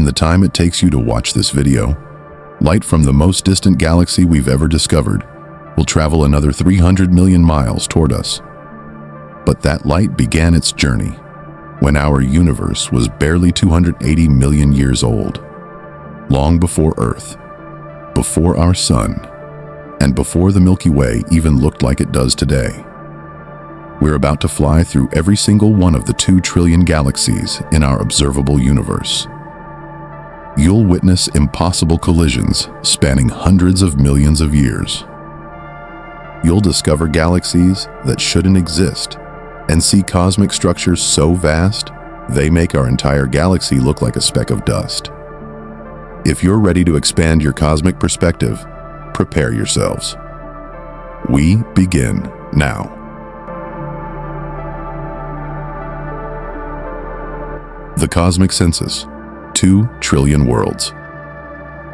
In the time it takes you to watch this video, light from the most distant galaxy we've ever discovered will travel another 300 million miles toward us. But that light began its journey when our universe was barely 280 million years old, long before Earth, before our sun, and before the Milky Way even looked like it does today. We're about to fly through every single one of the 2 trillion galaxies in our observable universe. You'll witness impossible collisions spanning hundreds of millions of years. You'll discover galaxies that shouldn't exist and see cosmic structures so vast they make our entire galaxy look like a speck of dust. If you're ready to expand your cosmic perspective, prepare yourselves. We begin now. The cosmic census, 2 trillion worlds.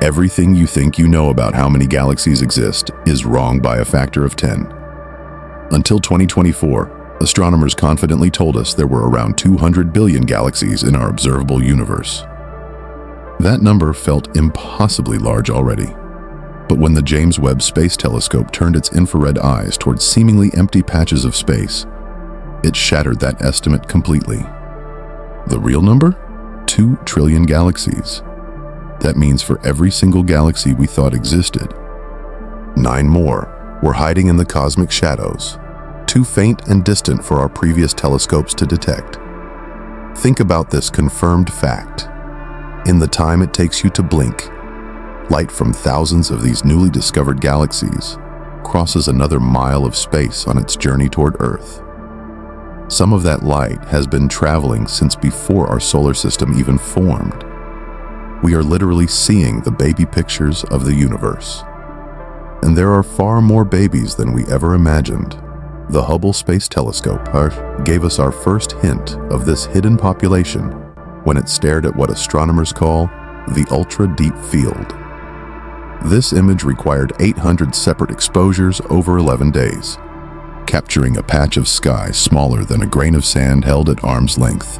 Everything you think you know about how many galaxies exist is wrong by a factor of 10. Until 2024, astronomers confidently told us there were around 200 billion galaxies in our observable universe. That number felt impossibly large already. But when the James Webb Space Telescope turned its infrared eyes towards seemingly empty patches of space, it shattered that estimate completely. The real number? 2 trillion galaxies. That means for every single galaxy we thought existed, 9 more were hiding in the cosmic shadows, too faint and distant for our previous telescopes to detect. Think about this confirmed fact. In the time it takes you to blink, light from thousands of these newly discovered galaxies crosses another mile of space on its journey toward Earth. Some of that light has been traveling since before our solar system even formed. We are literally seeing the baby pictures of the universe. And there are far more babies than we ever imagined. The Hubble Space Telescope gave us our first hint of this hidden population when it stared at what astronomers call the ultra-deep field. This image required 800 separate exposures over 11 days, capturing a patch of sky smaller than a grain of sand held at arm's length.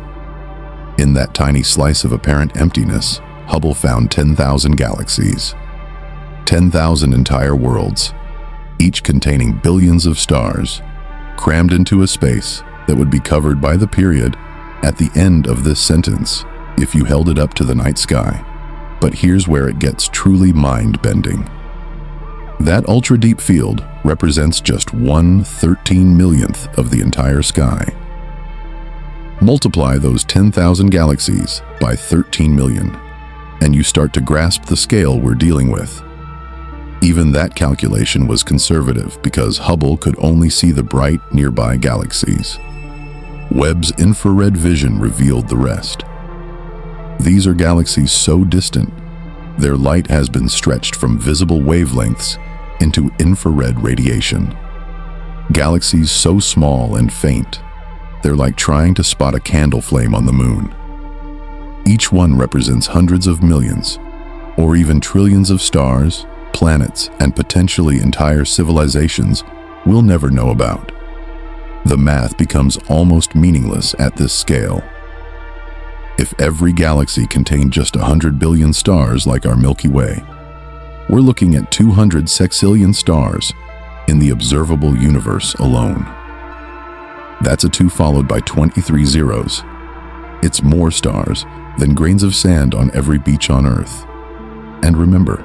In that tiny slice of apparent emptiness, Hubble found 10,000 galaxies, 10,000 entire worlds, each containing billions of stars, crammed into a space that would be covered by the period at the end of this sentence if you held it up to the night sky. But here's where it gets truly mind-bending. That ultra-deep field represents just 1/13 millionth of the entire sky. Multiply those 10,000 galaxies by 13 million, and you start to grasp the scale we're dealing with. Even that calculation was conservative because Hubble could only see the bright nearby galaxies. Webb's infrared vision revealed the rest. These are galaxies so distant, their light has been stretched from visible wavelengths into infrared radiation. Galaxies so small and faint, they're like trying to spot a candle flame on the moon. Each one represents hundreds of millions, or even trillions of stars, planets, and potentially entire civilizations we'll never know about. The math becomes almost meaningless at this scale. If every galaxy contained just 100 billion stars like our Milky Way, we're looking at 200 sexillion stars in the observable universe alone. That's a 2 followed by 23 zeros. It's more stars than grains of sand on every beach on Earth. And remember,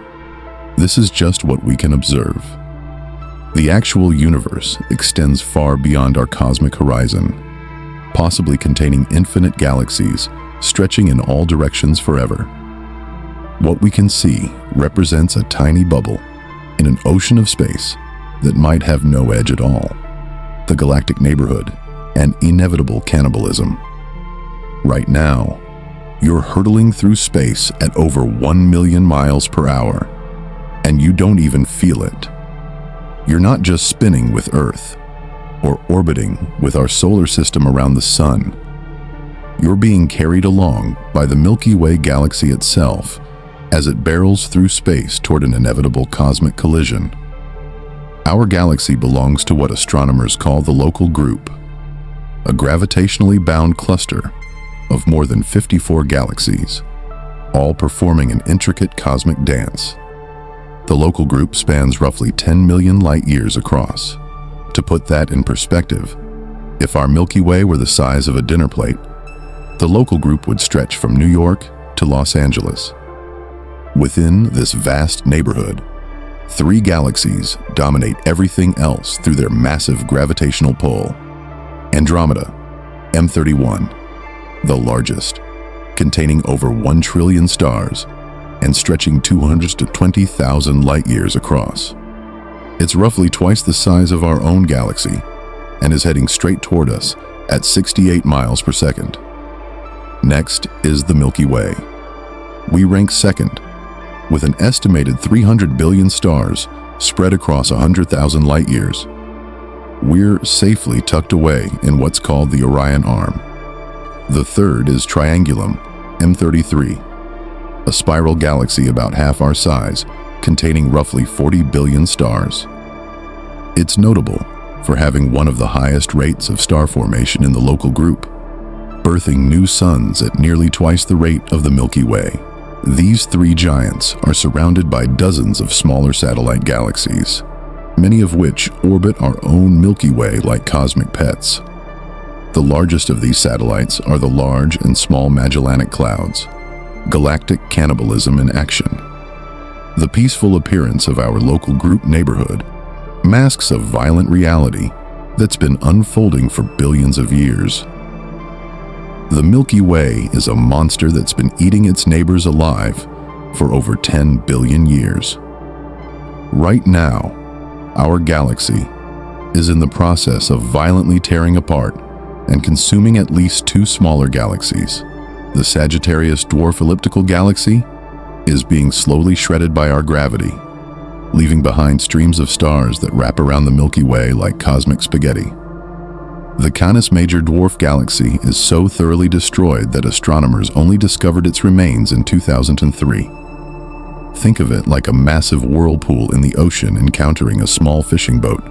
this is just what we can observe. The actual universe extends far beyond our cosmic horizon, possibly containing infinite galaxies stretching in all directions forever. What we can see represents a tiny bubble in an ocean of space that might have no edge at all. The galactic neighborhood and inevitable cannibalism. Right now, you're hurtling through space at over 1 million miles per hour, and you don't even feel it. You're not just spinning with Earth or orbiting with our solar system around the sun. You're being carried along by the Milky Way galaxy itself as it barrels through space toward an inevitable cosmic collision. Our galaxy belongs to what astronomers call the local group, a gravitationally bound cluster of more than 54 galaxies. all performing an intricate cosmic dance. The local group spans roughly 10 million light-years across. To put that in perspective, if our Milky Way were the size of a dinner plate, the local group would stretch from New York to Los Angeles. Within this vast neighborhood, 3 galaxies dominate everything else through their massive gravitational pull. Andromeda, M31, the largest, containing over 1 trillion stars and stretching 220,000 light-years across. It's roughly twice the size of our own galaxy and is heading straight toward us at 68 miles per second. Next is the Milky Way. We rank second, with an estimated 300 billion stars spread across 100,000 light-years. We're safely tucked away in what's called the Orion Arm. The third is Triangulum, M33, a spiral galaxy about half our size, containing roughly 40 billion stars. It's notable for having one of the highest rates of star formation in the local group, birthing new suns at nearly twice the rate of the Milky Way. These 3 giants are surrounded by dozens of smaller satellite galaxies, many of which orbit our own Milky Way like cosmic pets. The largest of these satellites are the Large and Small Magellanic Clouds, galactic cannibalism in action. The peaceful appearance of our local group neighborhood masks a violent reality that's been unfolding for billions of years. The Milky Way is a monster that's been eating its neighbors alive for over 10 billion years. Right now, our galaxy is in the process of violently tearing apart and consuming at least 2 smaller galaxies. The Sagittarius Dwarf Elliptical Galaxy is being slowly shredded by our gravity, leaving behind streams of stars that wrap around the Milky Way like cosmic spaghetti. The Canis Major dwarf galaxy is so thoroughly destroyed that astronomers only discovered its remains in 2003. Think of it like a massive whirlpool in the ocean encountering a small fishing boat.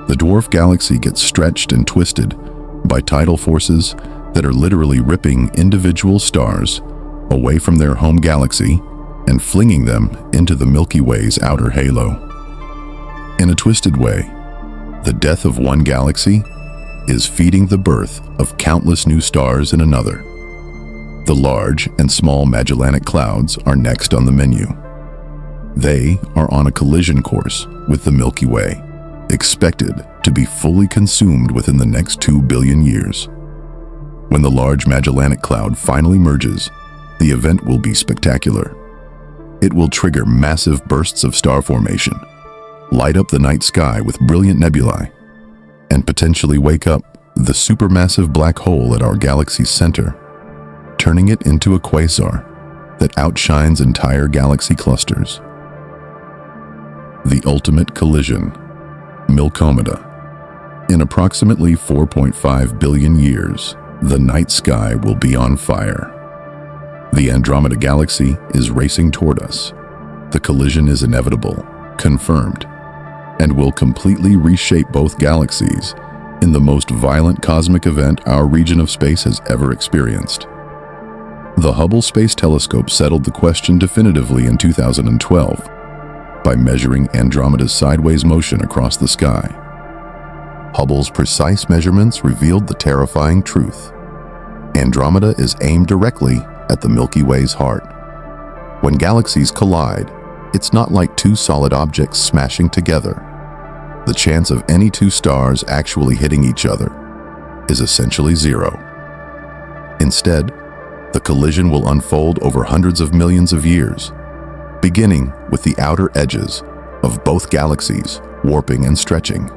The dwarf galaxy gets stretched and twisted by tidal forces that are literally ripping individual stars away from their home galaxy and flinging them into the Milky Way's outer halo. In a twisted way, the death of one galaxy is feeding the birth of countless new stars in another. The Large and Small Magellanic Clouds are next on the menu. They are on a collision course with the Milky Way, expected to be fully consumed within the next 2 billion years. When the Large Magellanic Cloud finally merges, the event will be spectacular. It will trigger massive bursts of star formation, light up the night sky with brilliant nebulae, and potentially wake up the supermassive black hole at our galaxy's center, turning it into a quasar that outshines entire galaxy clusters. The ultimate collision, Milkomeda. In approximately 4.5 billion years, the night sky will be on fire. The Andromeda Galaxy is racing toward us. The collision is inevitable, confirmed, and will completely reshape both galaxies in the most violent cosmic event our region of space has ever experienced. The Hubble Space Telescope settled the question definitively in 2012 by measuring Andromeda's sideways motion across the sky. Hubble's precise measurements revealed the terrifying truth. Andromeda is aimed directly at the Milky Way's heart. When galaxies collide, it's not like 2 solid objects smashing together. The chance of any 2 stars actually hitting each other is essentially 0. Instead, the collision will unfold over hundreds of millions of years, beginning with the outer edges of both galaxies warping and stretching.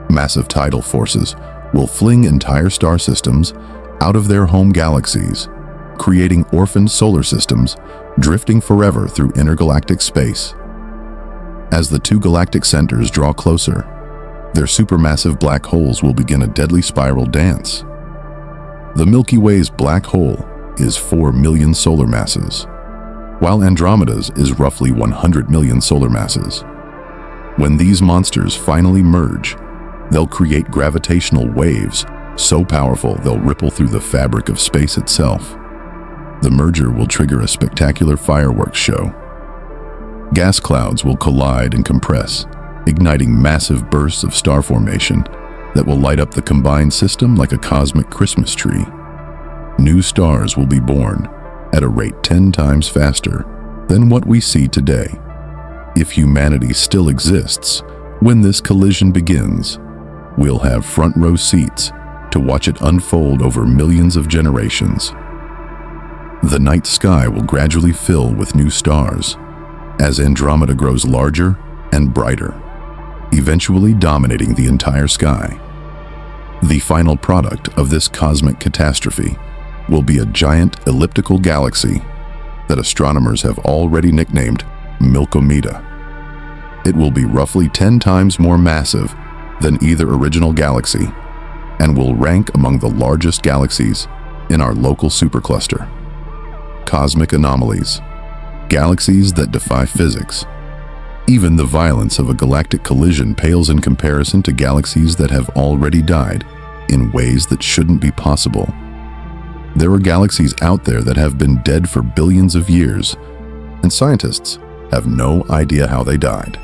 Massive tidal forces will fling entire star systems out of their home galaxies, creating orphaned solar systems drifting forever through intergalactic space. As the 2 galactic centers draw closer, their supermassive black holes will begin a deadly spiral dance. The Milky Way's black hole is 4 million solar masses, while Andromeda's is roughly 100 million solar masses. When these monsters finally merge, they'll create gravitational waves so powerful they'll ripple through the fabric of space itself. The merger will trigger a spectacular fireworks show. Gas clouds will collide and compress, igniting massive bursts of star formation that will light up the combined system like a cosmic Christmas tree. New stars will be born at a rate 10 times faster than what we see today. If humanity still exists when this collision begins, we'll have front row seats to watch it unfold over millions of generations. The night sky will gradually fill with new stars as Andromeda grows larger and brighter, eventually dominating the entire sky. The final product of this cosmic catastrophe will be a giant elliptical galaxy that astronomers have already nicknamed Milkomeda. It will be roughly 10 times more massive than either original galaxy and will rank among the largest galaxies in our local supercluster. Cosmic anomalies, galaxies that defy physics. Even the violence of a galactic collision pales in comparison to galaxies that have already died in ways that shouldn't be possible. There are galaxies out there that have been dead for billions of years, and scientists have no idea how they died.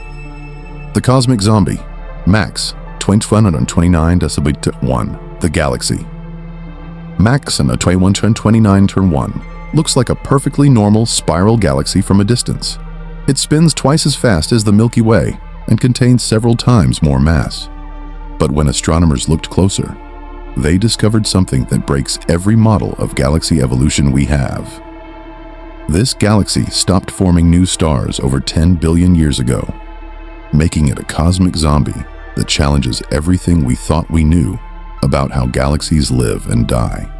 The cosmic zombie, Max 2129.1, the galaxy. Max 2129.1 looks like a perfectly normal spiral galaxy from a distance. It spins twice as fast as the Milky Way and contains several times more mass. But when astronomers looked closer, they discovered something that breaks every model of galaxy evolution we have. This galaxy stopped forming new stars over 10 billion years ago, making it a cosmic zombie that challenges everything we thought we knew about how galaxies live and die.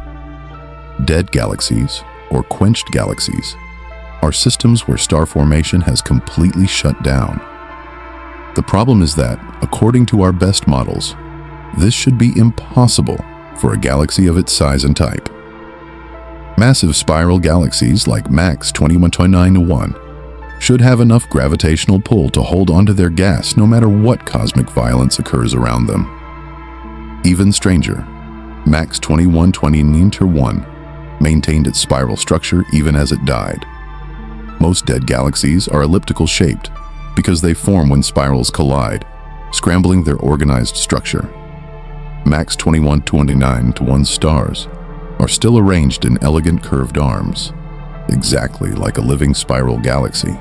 Dead galaxies, or quenched galaxies, are systems where star formation has completely shut down. The problem is that, according to our best models, this should be impossible for a galaxy of its size and type. Massive spiral galaxies like Max 2129.1 should have enough gravitational pull to hold onto their gas no matter what cosmic violence occurs around them. Even stranger, Max 2129.1 maintained its spiral structure even as it died. Most dead galaxies are elliptical shaped because they form when spirals collide, scrambling their organized structure. Max 2129.1 stars are still arranged in elegant curved arms, exactly like a living spiral galaxy.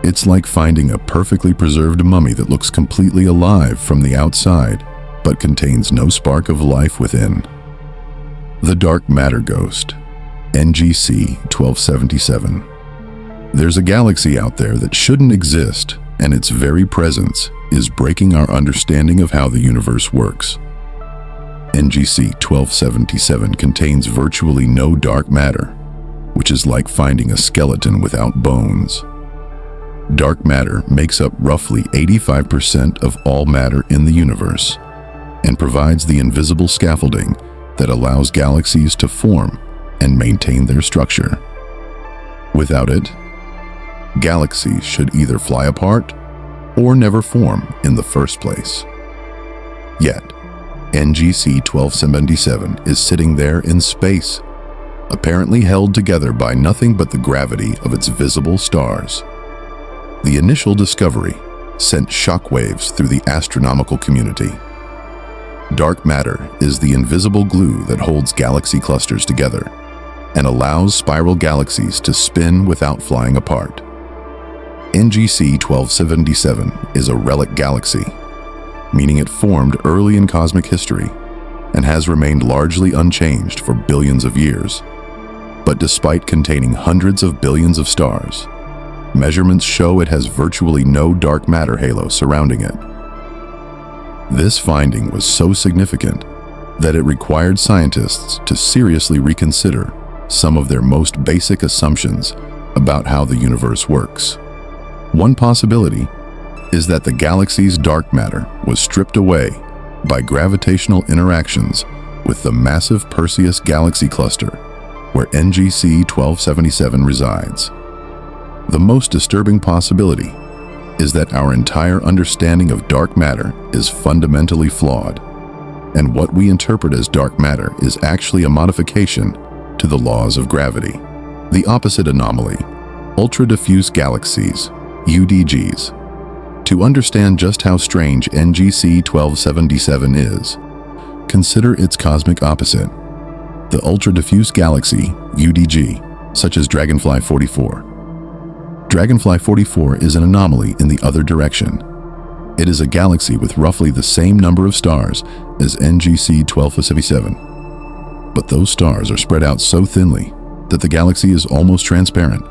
It's like finding a perfectly preserved mummy that looks completely alive from the outside, but contains no spark of life within. The dark matter ghost, NGC 1277. There's a galaxy out there that shouldn't exist, and its very presence is breaking our understanding of how the universe works. NGC 1277 contains virtually no dark matter, which is like finding a skeleton without bones. Dark matter makes up roughly 85% of all matter in the universe and provides the invisible scaffolding that allows galaxies to form and maintain their structure. Without it, galaxies should either fly apart or never form in the first place. Yet, NGC 1277 is sitting there in space, apparently held together by nothing but the gravity of its visible stars. The initial discovery sent shockwaves through the astronomical community. Dark matter is the invisible glue that holds galaxy clusters together and allows spiral galaxies to spin without flying apart. NGC 1277 is a relic galaxy, meaning it formed early in cosmic history and has remained largely unchanged for billions of years. But despite containing hundreds of billions of stars, measurements show it has virtually no dark matter halo surrounding it. This finding was so significant that it required scientists to seriously reconsider some of their most basic assumptions about how the universe works. One possibility is that the galaxy's dark matter was stripped away by gravitational interactions with the massive Perseus galaxy cluster, where NGC 1277 resides. The most disturbing possibility is that our entire understanding of dark matter is fundamentally flawed, and what we interpret as dark matter is actually a modification to the laws of gravity. The opposite anomaly, ultra-diffuse galaxies, UDGs. To understand just how strange NGC 1277 is, consider its cosmic opposite, the ultra-diffuse galaxy, UDG, such as Dragonfly 44. Dragonfly 44 is an anomaly in the other direction. It is a galaxy with roughly the same number of stars as NGC 1277. But those stars are spread out so thinly that the galaxy is almost transparent,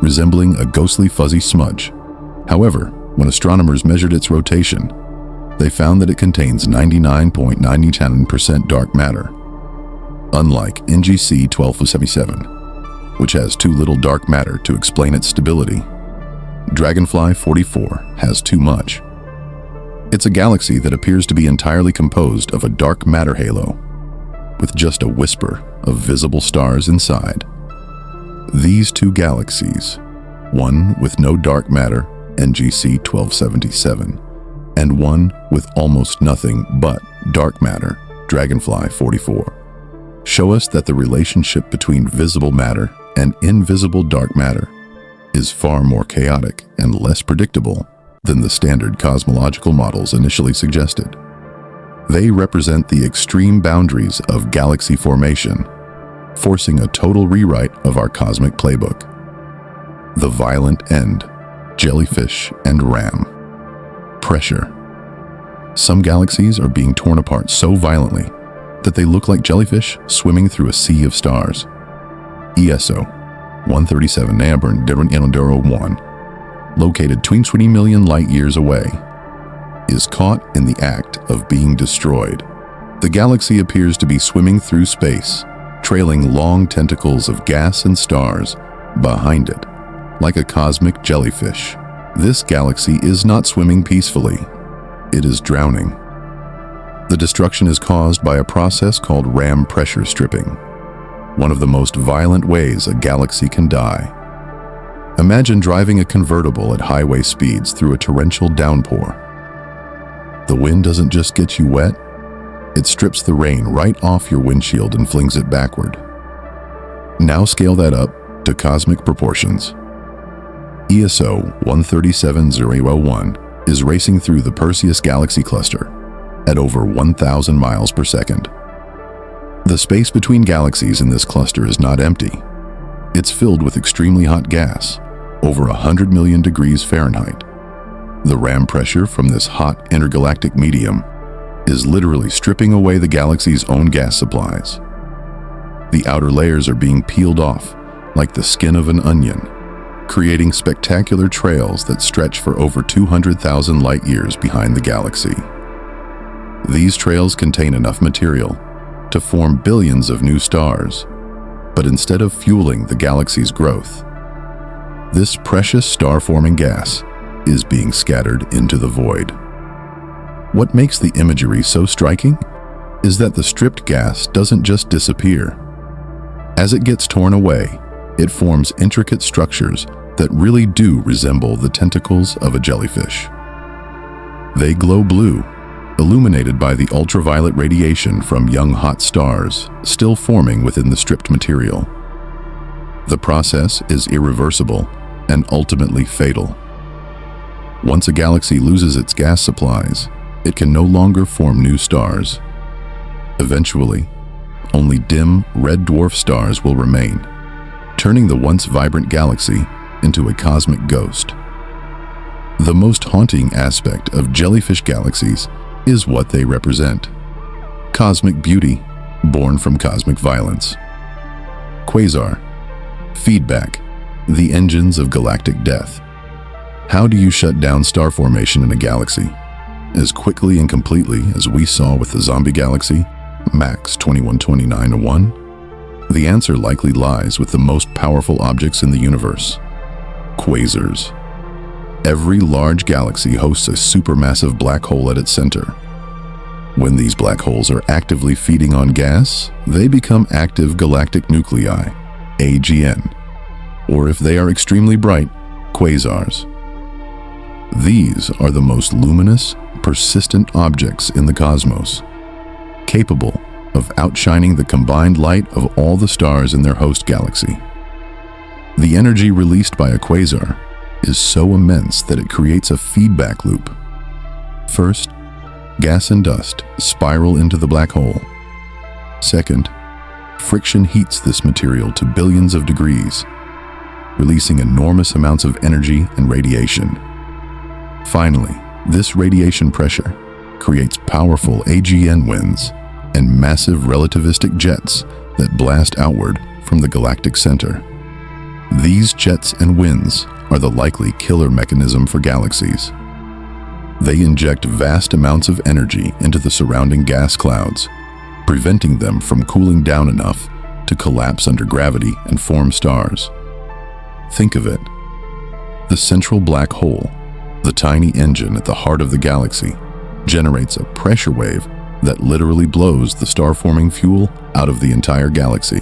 resembling a ghostly fuzzy smudge. However, when astronomers measured its rotation, they found that it contains 99.99% dark matter. Unlike NGC 1277, which has too little dark matter to explain its stability, Dragonfly 44 has too much. It's a galaxy that appears to be entirely composed of a dark matter halo, with just a whisper of visible stars inside. These two galaxies, one with no dark matter, NGC 1277, and one with almost nothing but dark matter, Dragonfly 44, show us that the relationship between visible matter and invisible dark matter is far more chaotic and less predictable than the standard cosmological models initially suggested. They represent the extreme boundaries of galaxy formation, forcing a total rewrite of our cosmic playbook. The violent end, jellyfish and ram. Pressure. Some galaxies are being torn apart so violently that they look like jellyfish swimming through a sea of stars. ESO 137 Nabern 1, located 20 million light years away, is caught in the act of being destroyed. The galaxy appears to be swimming through space, trailing long tentacles of gas and stars behind it, like a cosmic jellyfish. This galaxy is not swimming peacefully. It is drowning. The destruction is caused by a process called ram pressure stripping, one of the most violent ways a galaxy can die. Imagine driving a convertible at highway speeds through a torrential downpour. The wind doesn't just get you wet, it strips the rain right off your windshield and flings it backward. Now scale that up to cosmic proportions. ESO 137001 is racing through the Perseus galaxy cluster at over 1,000 miles per second. The space between galaxies in this cluster is not empty. It's filled with extremely hot gas, over 100 million degrees Fahrenheit. The ram pressure from this hot intergalactic medium is literally stripping away the galaxy's own gas supplies. The outer layers are being peeled off like the skin of an onion, creating spectacular trails that stretch for over 200,000 light years behind the galaxy. These trails contain enough material to form billions of new stars, but instead of fueling the galaxy's growth, this precious star-forming gas is being scattered into the void. What makes the imagery so striking is that the stripped gas doesn't just disappear. As it gets torn away, it forms intricate structures that really do resemble the tentacles of a jellyfish. They glow blue, illuminated by the ultraviolet radiation from young hot stars still forming within the stripped material. The process is irreversible and ultimately fatal. Once a galaxy loses its gas supplies, it can no longer form new stars. Eventually, only dim red dwarf stars will remain, turning the once vibrant galaxy into a cosmic ghost. The most haunting aspect of jellyfish galaxies is what they represent. Cosmic beauty, born from cosmic violence. Quasar, feedback, the engines of galactic death. How do you shut down star formation in a galaxy? As quickly and completely as we saw with the zombie galaxy, MAX 2129-1? The answer likely lies with the most powerful objects in the universe. Quasars. Every large galaxy hosts a supermassive black hole at its center. When these black holes are actively feeding on gas, they become active galactic nuclei, AGN, or if they are extremely bright, quasars. These are the most luminous, persistent objects in the cosmos, capable of outshining the combined light of all the stars in their host galaxy. The energy released by a quasar is so immense that it creates a feedback loop. First, gas and dust spiral into the black hole. Second, friction heats this material to billions of degrees, releasing enormous amounts of energy and radiation. Finally, this radiation pressure creates powerful AGN winds and massive relativistic jets that blast outward from the galactic center. These jets and winds are the likely killer mechanism for galaxies. They inject vast amounts of energy into the surrounding gas clouds, preventing them from cooling down enough to collapse under gravity and form stars. Think of it. The central black hole, the tiny engine at the heart of the galaxy, generates a pressure wave that literally blows the star-forming fuel out of the entire galaxy.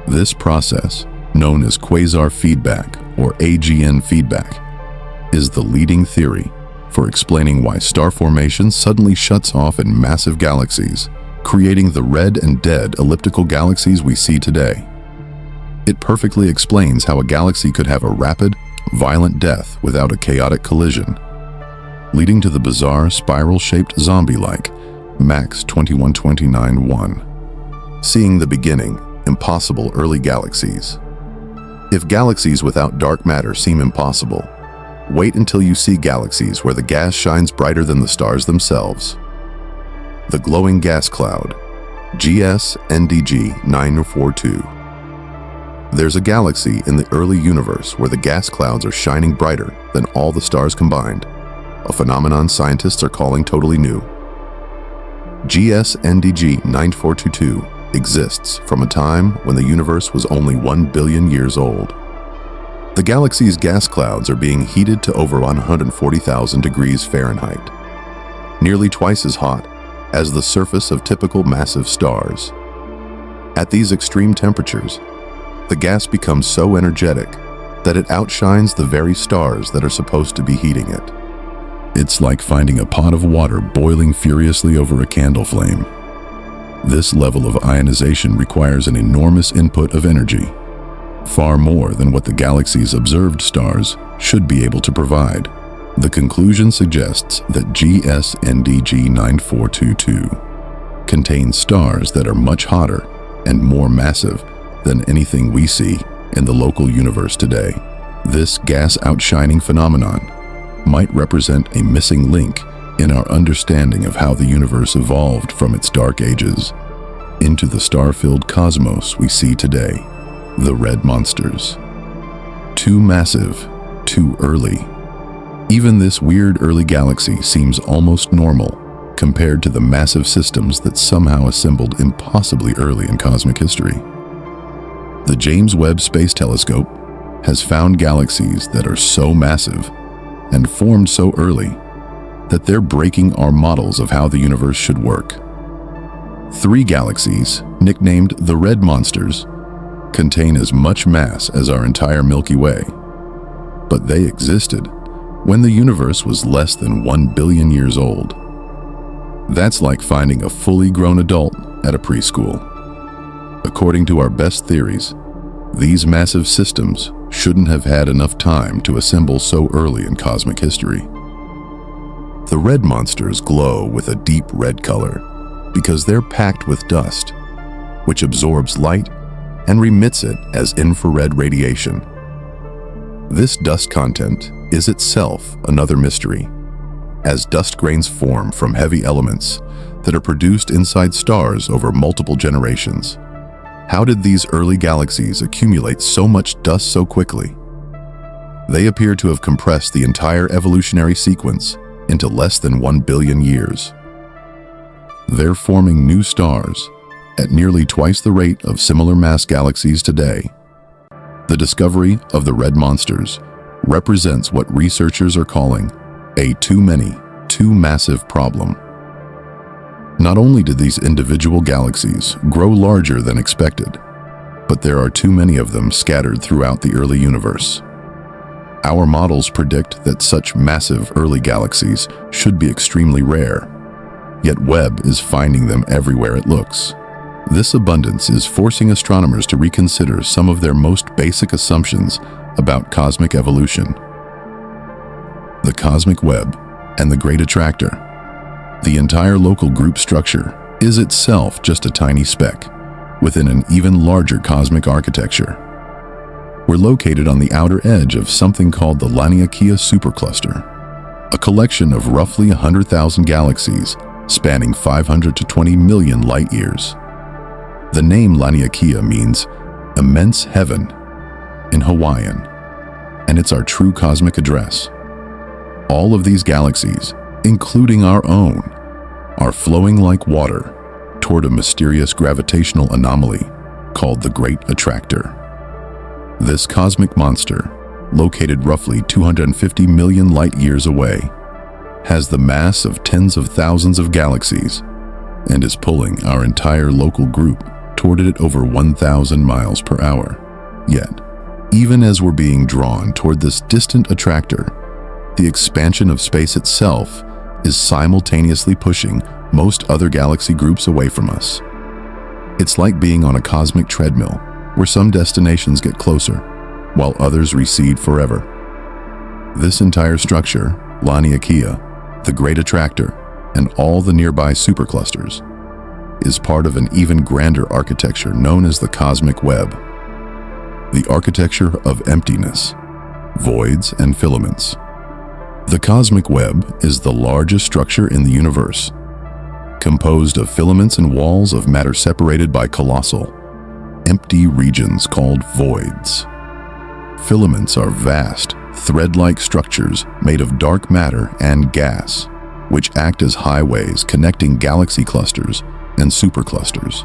This process, known as quasar feedback or AGN feedback, is the leading theory for explaining why star formation suddenly shuts off in massive galaxies, creating the red and dead elliptical galaxies we see today. It perfectly explains how a galaxy could have a rapid, violent death without a chaotic collision, leading to the bizarre spiral-shaped zombie-like Max 2129-1. Seeing the beginning, impossible early galaxies. If galaxies without dark matter seem impossible, wait until you see galaxies where the gas shines brighter than the stars themselves. The glowing gas cloud, GS-NDG 942. There's a galaxy in the early universe where the gas clouds are shining brighter than all the stars combined, a phenomenon scientists are calling totally new. GS-NDG 9422 exists from a time when the universe was only 1 billion years old. The galaxy's gas clouds are being heated to over 140,000 degrees Fahrenheit, nearly twice as hot as the surface of typical massive stars. At these extreme temperatures, the gas becomes so energetic that it outshines the very stars that are supposed to be heating it. It's like finding a pot of water boiling furiously over a candle flame. This level of ionization requires an enormous input of energy, far more than what the galaxy's observed stars should be able to provide. The conclusion suggests that GS-NDG 9422 contains stars that are much hotter and more massive than anything we see in the local universe today. This gas outshining phenomenon might represent a missing link in our understanding of how the universe evolved from its dark ages into the star-filled cosmos we see today, the red monsters. Too massive, too early. Even this weird early galaxy seems almost normal compared to the massive systems that somehow assembled impossibly early in cosmic history. The James Webb Space Telescope has found galaxies that are so massive and formed so early that they're breaking our models of how the universe should work. 3 galaxies, nicknamed the Red Monsters, contain as much mass as our entire Milky Way, but they existed when the universe was less than 1 billion years old. That's like finding a fully grown adult at a preschool. According to our best theories, these massive systems shouldn't have had enough time to assemble so early in cosmic history. The red monsters glow with a deep red color because they're packed with dust, which absorbs light and remits it as infrared radiation. This dust content is itself another mystery, as dust grains form from heavy elements that are produced inside stars over multiple generations. How did these early galaxies accumulate so much dust so quickly? They appear to have compressed the entire evolutionary sequence into less than 1 billion years. They're forming new stars at nearly twice the rate of similar mass galaxies today. The discovery of the red monsters represents what researchers are calling a too many, too massive problem. Not only did these individual galaxies grow larger than expected, but there are too many of them scattered throughout the early universe. Our models predict that such massive early galaxies should be extremely rare. yet Webb is finding them everywhere it looks. This abundance is forcing astronomers to reconsider some of their most basic assumptions about cosmic evolution. The cosmic web and the Great Attractor. The entire local group structure is itself just a tiny speck within an even larger cosmic architecture. We're located on the outer edge of something called the Laniakea supercluster, a collection of roughly 100,000 galaxies spanning 500 to 20 million light years. The name Laniakea means immense heaven in Hawaiian, and it's our true cosmic address. All of these galaxies, including our own, are flowing like water toward a mysterious gravitational anomaly called the Great Attractor. This cosmic monster, located roughly 250 million light years away, has the mass of tens of thousands of galaxies and is pulling our entire local group toward it at over 1,000 miles per hour. Yet, even as we're being drawn toward this distant attractor, the expansion of space itself is simultaneously pushing most other galaxy groups away from us. It's like being on a cosmic treadmill, where some destinations get closer, while others recede forever. This entire structure, Laniakea, the Great Attractor, and all the nearby superclusters, is part of an even grander architecture known as the cosmic web. The architecture of emptiness, voids, and filaments. The cosmic web is the largest structure in the universe, composed of filaments and walls of matter separated by colossal, empty regions called voids. Filaments are vast, thread-like structures made of dark matter and gas, which act as highways connecting galaxy clusters and superclusters.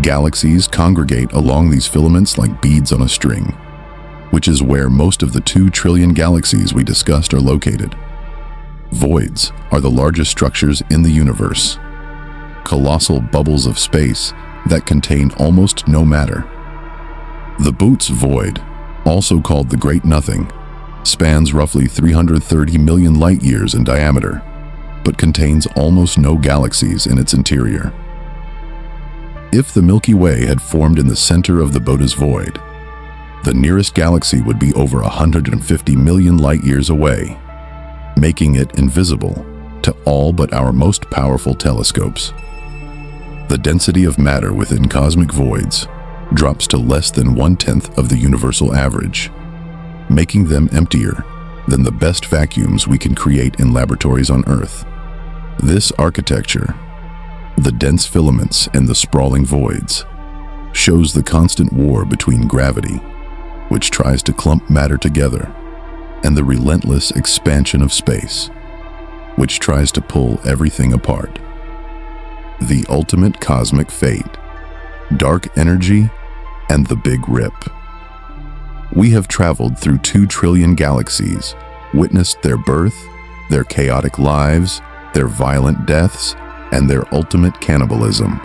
Galaxies congregate along these filaments like beads on a string, which is where most of the 2 trillion galaxies we discussed are located. Voids are the largest structures in the universe, colossal bubbles of space that contain almost no matter. The Boots void, also called the Great Nothing, spans roughly 330 million light years in diameter, but contains almost no galaxies in its interior. If the Milky Way had formed in the center of the Bode's void, the nearest galaxy would be over 150 million light years away, making it invisible to all but our most powerful telescopes. The density of matter within cosmic voids drops to less than 1/10 of the universal average, making them emptier than the best vacuums we can create in laboratories on Earth. This architecture, the dense filaments and the sprawling voids, shows the constant war between gravity, which tries to clump matter together, and the relentless expansion of space, which tries to pull everything apart. The ultimate cosmic fate, dark energy, and the Big Rip. We have traveled through 2 trillion galaxies, witnessed their birth, their chaotic lives, their violent deaths, and their ultimate cannibalism.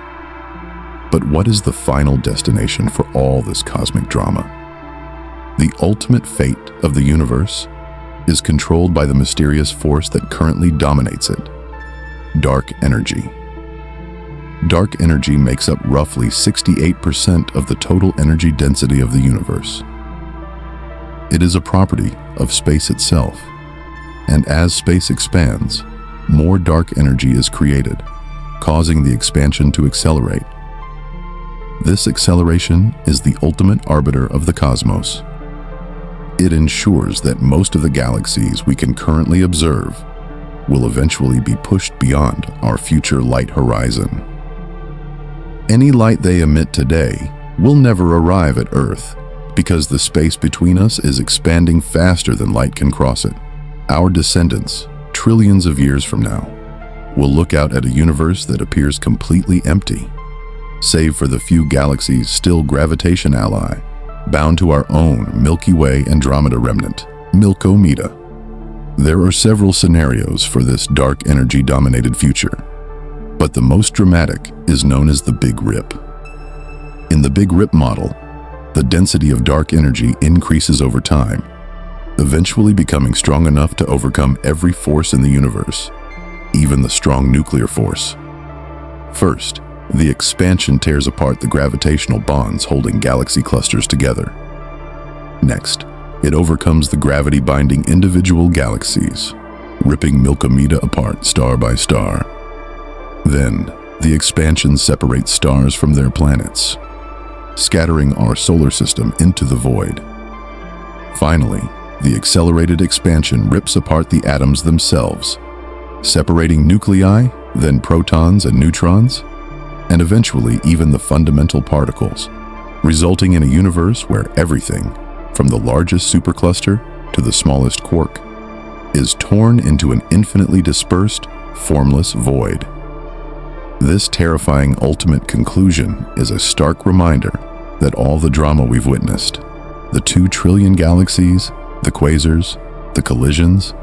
But what is the final destination for all this cosmic drama? The ultimate fate of the universe is controlled by the mysterious force that currently dominates it: dark energy. Dark energy makes up roughly 68% of the total energy density of the universe. It is a property of space itself, and as space expands, more dark energy is created, causing the expansion to accelerate. This acceleration is the ultimate arbiter of the cosmos. It ensures that most of the galaxies we can currently observe will eventually be pushed beyond our future light horizon. Any light they emit today will never arrive at Earth because the space between us is expanding faster than light can cross it. Our descendants, trillions of years from now, will look out at a universe that appears completely empty, save for the few galaxies still gravitation ally, bound to our own Milky Way Andromeda remnant, Milkomeda. There are several scenarios for this dark energy-dominated future, but the most dramatic is known as the Big Rip. In the Big Rip model, the density of dark energy increases over time, eventually becoming strong enough to overcome every force in the universe. even the strong nuclear force. First, the expansion tears apart the gravitational bonds holding galaxy clusters together. Next, it overcomes the gravity binding individual galaxies, ripping Milky Way apart star by star. Then, the expansion separates stars from their planets, scattering our solar system into the void. Finally, the accelerated expansion rips apart the atoms themselves, separating nuclei, then protons and neutrons, and eventually even the fundamental particles, resulting in a universe where everything, from the largest supercluster to the smallest quark, is torn into an infinitely dispersed, formless void. This terrifying ultimate conclusion is a stark reminder that all the drama we've witnessed, the 2 trillion galaxies, the quasars, the collisions,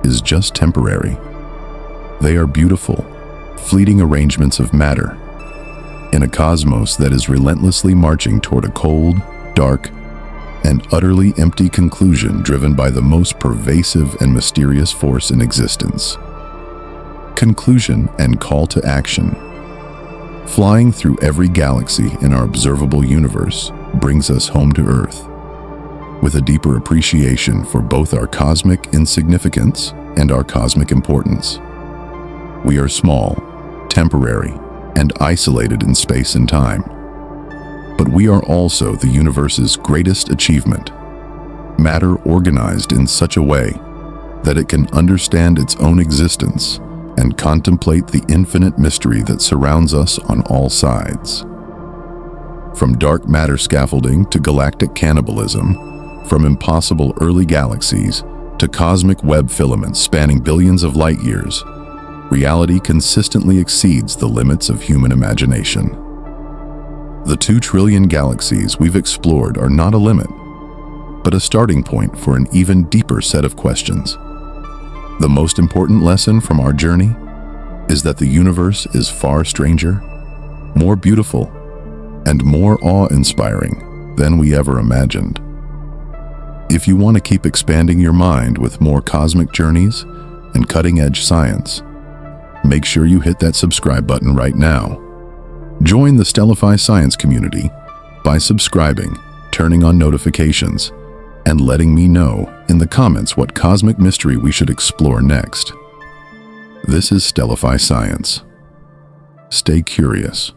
is just temporary. They are beautiful, fleeting arrangements of matter in a cosmos that is relentlessly marching toward a cold, dark, and utterly empty conclusion driven by the most pervasive and mysterious force in existence. Conclusion and call to action. Flying through every galaxy in our observable universe brings us home to Earth, with a deeper appreciation for both our cosmic insignificance and our cosmic importance. We are small, temporary, and isolated in space and time. But we are also the universe's greatest achievement, matter organized in such a way that it can understand its own existence and contemplate the infinite mystery that surrounds us on all sides. From dark matter scaffolding to galactic cannibalism, from impossible early galaxies to cosmic Webb filaments spanning billions of light years, reality consistently exceeds the limits of human imagination. The 2 trillion galaxies we've explored are not a limit, but a starting point for an even deeper set of questions. The most important lesson from our journey is that the universe is far stranger, more beautiful, and more awe-inspiring than we ever imagined. If you want to keep expanding your mind with more cosmic journeys and cutting-edge science, make sure you hit that subscribe button right now. Join the Defy science community by subscribing, turning on notifications, and letting me know in the comments what cosmic mystery we should explore next. This is Defy Science. Stay curious.